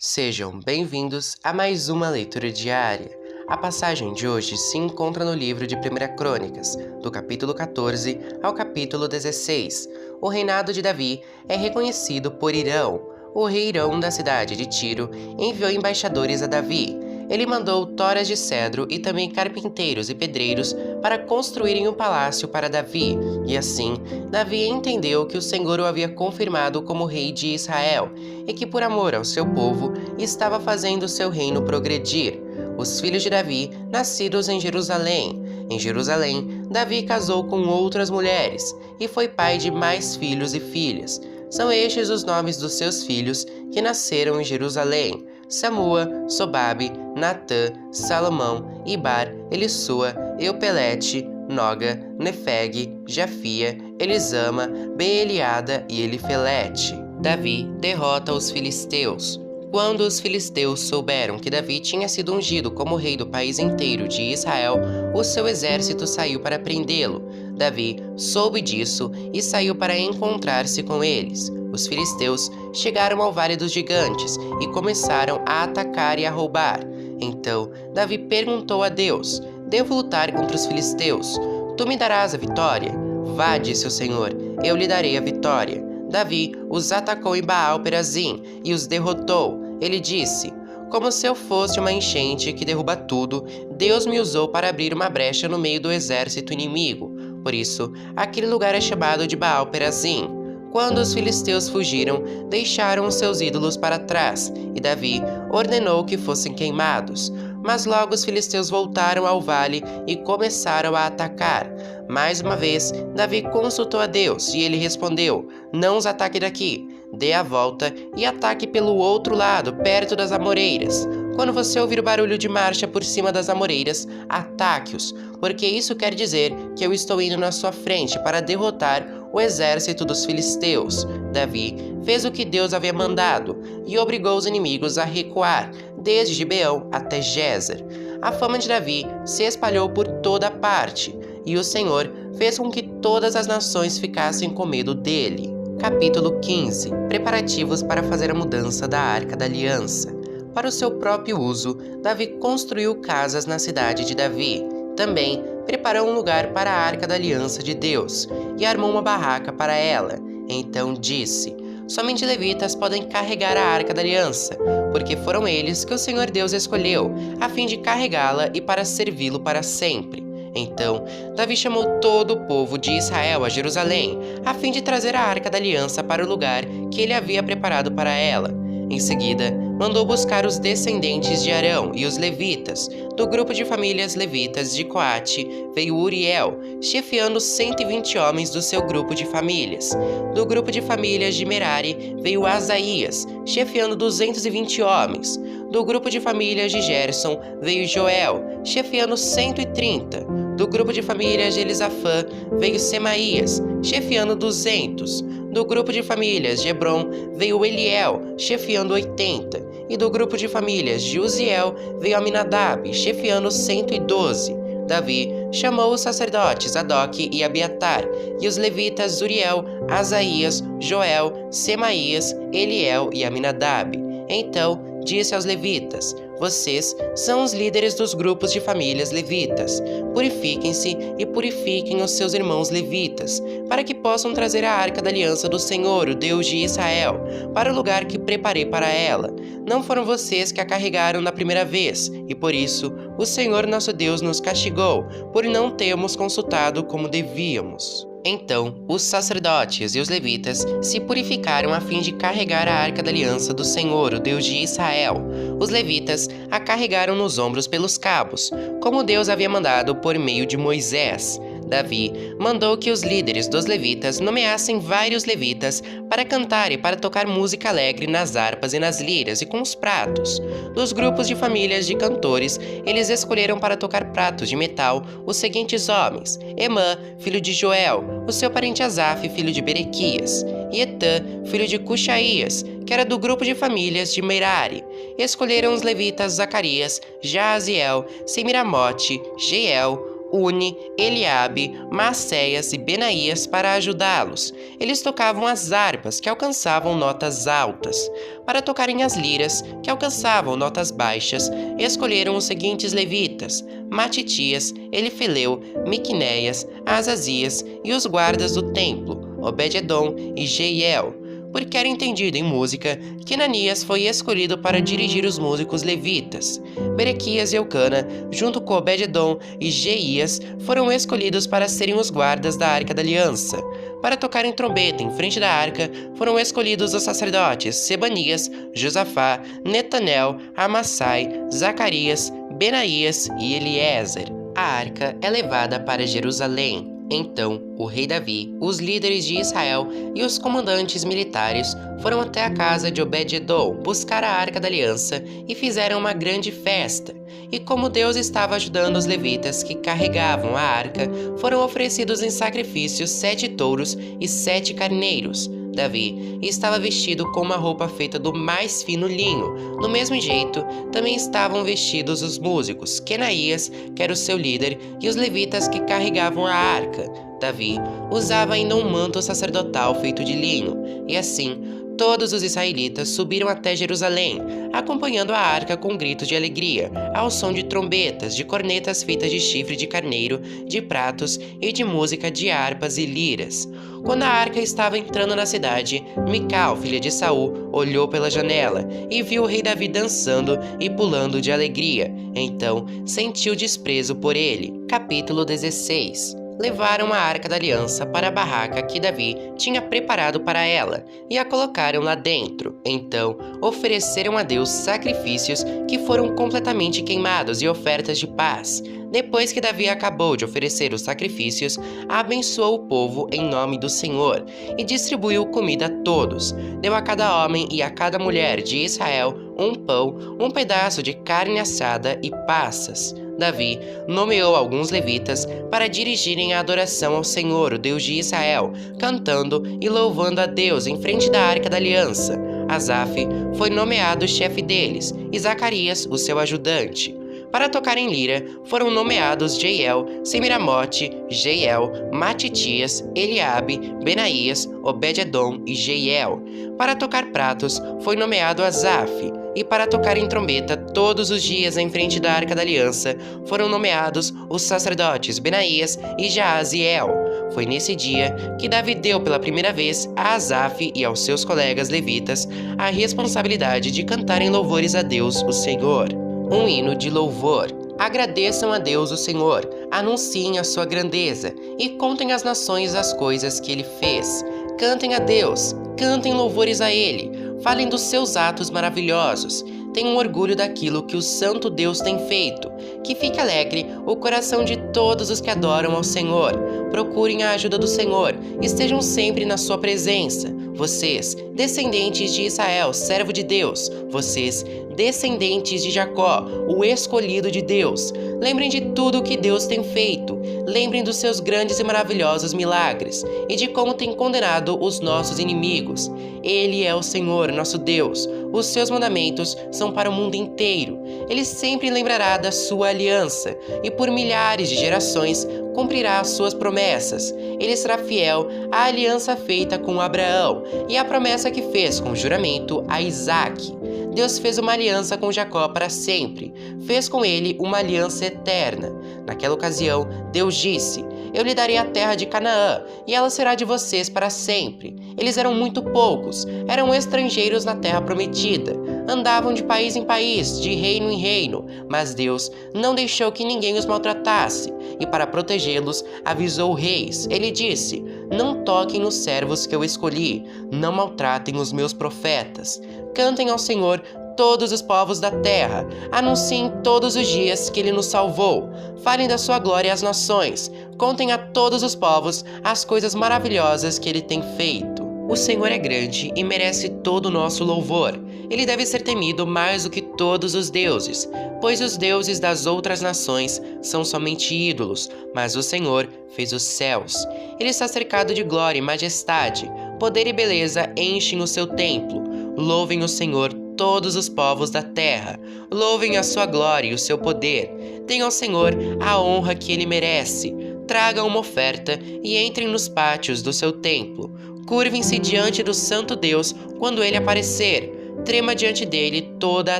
Sejam bem-vindos a mais uma leitura diária. A passagem de hoje se encontra no livro de 1 Crônicas, do capítulo 14 ao capítulo 16. O reinado de Davi é reconhecido por Hirão. O rei Hirão da cidade de Tiro enviou embaixadores a Davi. Ele mandou toras de cedro e também carpinteiros e pedreiros para construírem um palácio para Davi. E assim, Davi entendeu que o Senhor o havia confirmado como rei de Israel e que, por amor ao seu povo, estava fazendo seu reino progredir. Os filhos de Davi, nascidos em Jerusalém. Em Jerusalém, Davi casou com outras mulheres e foi pai de mais filhos e filhas. São estes os nomes dos seus filhos que nasceram em Jerusalém: Samua, Sobabe, Natã, Salomão, Ibar, Elissua, Eupelete, Noga, Nefeg, Jafia, Elisama, Beeliada e Elifelete. Davi derrota os filisteus. Quando os filisteus souberam que Davi tinha sido ungido como rei do país inteiro de Israel, o seu exército saiu para prendê-lo. Davi soube disso e saiu para encontrar-se com eles. Os filisteus chegaram ao Vale dos Gigantes e começaram a atacar e a roubar. Então Davi perguntou a Deus: "Devo lutar contra os filisteus? Tu me darás a vitória?" "Vá", disse o Senhor, "eu lhe darei a vitória." Davi os atacou em Baal-Perazim e os derrotou. Ele disse: "Como se eu fosse uma enchente que derruba tudo, Deus me usou para abrir uma brecha no meio do exército inimigo. Por isso, aquele lugar é chamado de Baal-Perazim." Quando os filisteus fugiram, deixaram os seus ídolos para trás, e Davi ordenou que fossem queimados. Mas logo os filisteus voltaram ao vale e começaram a atacar. Mais uma vez, Davi consultou a Deus, e ele respondeu: "Não os ataque daqui. Dê a volta e ataque pelo outro lado, perto das amoreiras. Quando você ouvir o barulho de marcha por cima das amoreiras, ataque-os, porque isso quer dizer que eu estou indo na sua frente para derrotar o exército dos filisteus." Davi fez o que Deus havia mandado e obrigou os inimigos a recuar, desde Gibeão até Gézer. A fama de Davi se espalhou por toda parte, e o Senhor fez com que todas as nações ficassem com medo dele. Capítulo 15. Preparativos para fazer a mudança da Arca da Aliança. Para o seu próprio uso, Davi construiu casas na cidade de Davi. Também preparou um lugar para a Arca da Aliança de Deus e armou uma barraca para ela. Então disse: "Somente levitas podem carregar a Arca da Aliança, porque foram eles que o Senhor Deus escolheu, a fim de carregá-la e para servi-lo para sempre." Então Davi chamou todo o povo de Israel a Jerusalém, a fim de trazer a Arca da Aliança para o lugar que ele havia preparado para ela. Em seguida, mandou buscar os descendentes de Arão e os levitas. Do grupo de famílias levitas de Coate veio Uriel, chefiando 120 homens do seu grupo de famílias. Do grupo de famílias de Merari veio Asaías, chefiando 220 homens. Do grupo de famílias de Gerson veio Joel, chefiando 130. Do grupo de famílias de Elisafã veio Semaías, chefiando 200. Do grupo de famílias de Hebron veio Eliel, chefiando 80. E do grupo de famílias de Uziel veio Aminadab, chefiando 112. Davi chamou os sacerdotes Adoc e Abiatar, e os levitas Uriel, Asaías, Joel, Semaías, Eliel e Aminadab. Então disse aos levitas: "Vocês são os líderes dos grupos de famílias levitas. Purifiquem-se e purifiquem os seus irmãos levitas, para que possam trazer a Arca da Aliança do Senhor, o Deus de Israel, para o lugar que preparei para ela. Não foram vocês que a carregaram na primeira vez, e por isso o Senhor nosso Deus nos castigou, por não termos consultado como devíamos." Então os sacerdotes e os levitas se purificaram a fim de carregar a Arca da Aliança do Senhor, o Deus de Israel. Os levitas a carregaram nos ombros pelos cabos, como Deus havia mandado por meio de Moisés. Davi mandou que os líderes dos levitas nomeassem vários levitas para cantar e para tocar música alegre nas harpas e nas liras e com os pratos. Dos grupos de famílias de cantores, eles escolheram para tocar pratos de metal os seguintes homens: Emã, filho de Joel, o seu parente Asaf, filho de Berequias, e Etã, filho de Cuxaías, que era do grupo de famílias de Merari. Escolheram os levitas Zacarias, Jaaziel, Semiramote, Jeiel, Une, Eliabe, Maacéias e Benaías para ajudá-los. Eles tocavam as harpas, que alcançavam notas altas. Para tocarem as liras, que alcançavam notas baixas, escolheram os seguintes levitas: Matitias, Elifileu, Miquinéias, Azazias e os guardas do templo, Obed-edom e Jeiel. Porque era entendido em música, Quenanias foi escolhido para dirigir os músicos levitas. Berequias e Eucana, junto com Obed-edom e Jeías, foram escolhidos para serem os guardas da Arca da Aliança. Para tocarem trombeta em frente da arca, foram escolhidos os sacerdotes Sebanias, Josafá, Netanel, Amassai, Zacarias, Benaías e Eliezer. A arca é levada para Jerusalém. Então, o rei Davi, os líderes de Israel e os comandantes militares foram até a casa de Obed-edom buscar a Arca da Aliança e fizeram uma grande festa. E como Deus estava ajudando os levitas que carregavam a arca, foram oferecidos em sacrifício 7 touros e 7 carneiros. Davi estava vestido com uma roupa feita do mais fino linho. Do mesmo jeito, também estavam vestidos os músicos, Quenaías, que era o seu líder, e os levitas que carregavam a arca. Davi usava ainda um manto sacerdotal feito de linho, e assim todos os israelitas subiram até Jerusalém, acompanhando a arca com gritos de alegria, ao som de trombetas, de cornetas feitas de chifre de carneiro, de pratos e de música de harpas e liras. Quando a arca estava entrando na cidade, Mical, filha de Saul, olhou pela janela e viu o rei Davi dançando e pulando de alegria. Então sentiu desprezo por ele. Capítulo 16. Levaram a Arca da Aliança para a barraca que Davi tinha preparado para ela e a colocaram lá dentro. Então ofereceram a Deus sacrifícios que foram completamente queimados e ofertas de paz. Depois que Davi acabou de oferecer os sacrifícios, abençoou o povo em nome do Senhor e distribuiu comida a todos. Deu a cada homem e a cada mulher de Israel um pão, um pedaço de carne assada e passas. Davi nomeou alguns levitas para dirigirem a adoração ao Senhor, o Deus de Israel, cantando e louvando a Deus em frente da Arca da Aliança. Asaf foi nomeado chefe deles e Zacarias, o seu ajudante. Para tocar em lira, foram nomeados Jeiel, Semiramote, Jeiel, Matitias, Eliabe, Benaías, Obed-edom e Jeiel. Para tocar pratos, foi nomeado Asaf. E para tocar em trombeta todos os dias em frente da Arca da Aliança, foram nomeados os sacerdotes Benaías e Jaaziel. Foi nesse dia que Davi deu pela primeira vez a Asaf e aos seus colegas levitas a responsabilidade de cantarem louvores a Deus, o Senhor. Um hino de louvor. Agradeçam a Deus o Senhor, anunciem a sua grandeza e contem às nações as coisas que ele fez. Cantem a Deus, cantem louvores a ele, falem dos seus atos maravilhosos. Tenham orgulho daquilo que o Santo Deus tem feito. Que fique alegre o coração de todos os que adoram ao Senhor. Procurem a ajuda do Senhor, estejam sempre na sua presença. Vocês, descendentes de Israel, servo de Deus, vocês, descendentes de Jacó, o escolhido de Deus, lembrem de tudo o que Deus tem feito, lembrem dos seus grandes e maravilhosos milagres e de como tem condenado os nossos inimigos. Ele é o Senhor, nosso Deus, os seus mandamentos são para o mundo inteiro. Ele sempre lembrará da sua aliança e por milhares de gerações cumprirá as suas promessas. Ele será fiel à aliança feita com Abraão e à promessa que fez com juramento a Isaque. Deus fez uma aliança com Jacó para sempre, fez com ele uma aliança eterna. Naquela ocasião, Deus disse: Eu lhe darei a terra de Canaã, e ela será de vocês para sempre. Eles eram muito poucos, eram estrangeiros na terra prometida, andavam de país em país, de reino em reino, mas Deus não deixou que ninguém os maltratasse, e para protegê-los, avisou reis. Ele disse: Não toquem nos servos que eu escolhi, não maltratem os meus profetas. Cantem ao Senhor todos os povos da terra, anunciem todos os dias que ele nos salvou. Falem da sua glória às nações, contem a todos os povos as coisas maravilhosas que ele tem feito. O Senhor é grande e merece todo o nosso louvor. Ele deve ser temido mais do que todos os deuses, pois os deuses das outras nações são somente ídolos, mas o Senhor fez os céus. Ele está cercado de glória e majestade, poder e beleza enchem o seu templo. Louvem o Senhor todos os povos da terra, louvem a sua glória e o seu poder. deem ao Senhor a honra que ele merece. Tragam uma oferta e entrem nos pátios do seu templo. Curvem-se diante do Santo Deus quando ele aparecer. Trema diante dele toda a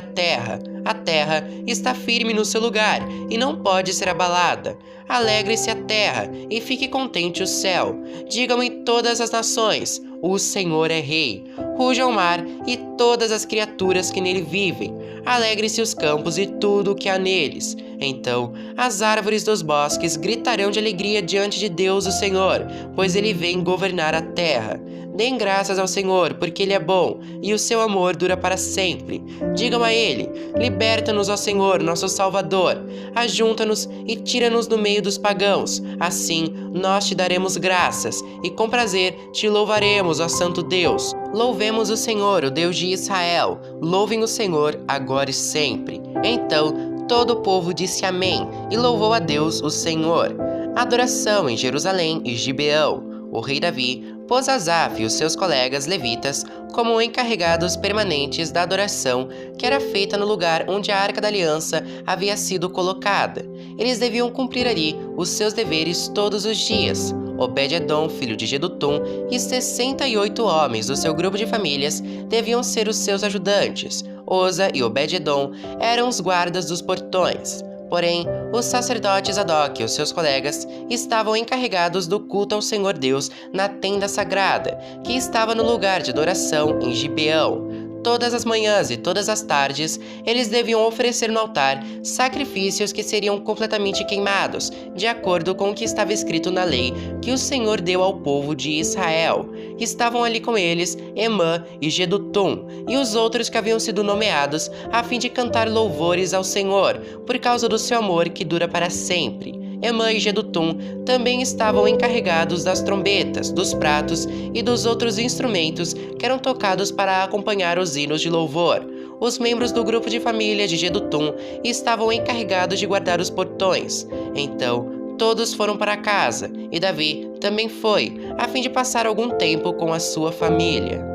terra. A terra está firme no seu lugar e não pode ser abalada. Alegre-se a terra e fique contente o céu. Digam em todas as nações: o Senhor é Rei. Ruja o mar e todas as criaturas que nele vivem. Alegre-se os campos e tudo o que há neles. Então as árvores dos bosques gritarão de alegria diante de Deus o Senhor, pois ele vem governar a terra. Deem graças ao Senhor, porque ele é bom, e o seu amor dura para sempre. Digam a ele: liberta-nos, ó Senhor, nosso Salvador. Ajunta-nos e tira-nos do meio dos pagãos. Assim nós te daremos graças, e com prazer te louvaremos, ó Santo Deus. Louvemos o Senhor, o Deus de Israel. Louvem o Senhor agora e sempre. Então todo o povo disse amém, e louvou a Deus, o Senhor. Adoração em Jerusalém e Gibeão. O rei Davi pôs Asaf e os seus colegas levitas como encarregados permanentes da adoração que era feita no lugar onde a Arca da Aliança havia sido colocada. Eles deviam cumprir ali os seus deveres todos os dias. Obed-edom, filho de Jedutum, e 68 homens do seu grupo de famílias deviam ser os seus ajudantes. Oza e Obed-edom eram os guardas dos portões. Porém, os sacerdotes Zadok e os seus colegas estavam encarregados do culto ao Senhor Deus na tenda sagrada, que estava no lugar de adoração em Gibeão. Todas as manhãs e todas as tardes, eles deviam oferecer no altar sacrifícios que seriam completamente queimados, de acordo com o que estava escrito na lei que o Senhor deu ao povo de Israel. Estavam ali com eles Emã e Jedutum, e os outros que haviam sido nomeados a fim de cantar louvores ao Senhor, por causa do seu amor que dura para sempre. Emã e Jedutum também estavam encarregados das trombetas, dos pratos e dos outros instrumentos que eram tocados para acompanhar os hinos de louvor. Os membros do grupo de família de Jedutum estavam encarregados de guardar os portões. Então, todos foram para casa, e Davi também foi, a fim de passar algum tempo com a sua família.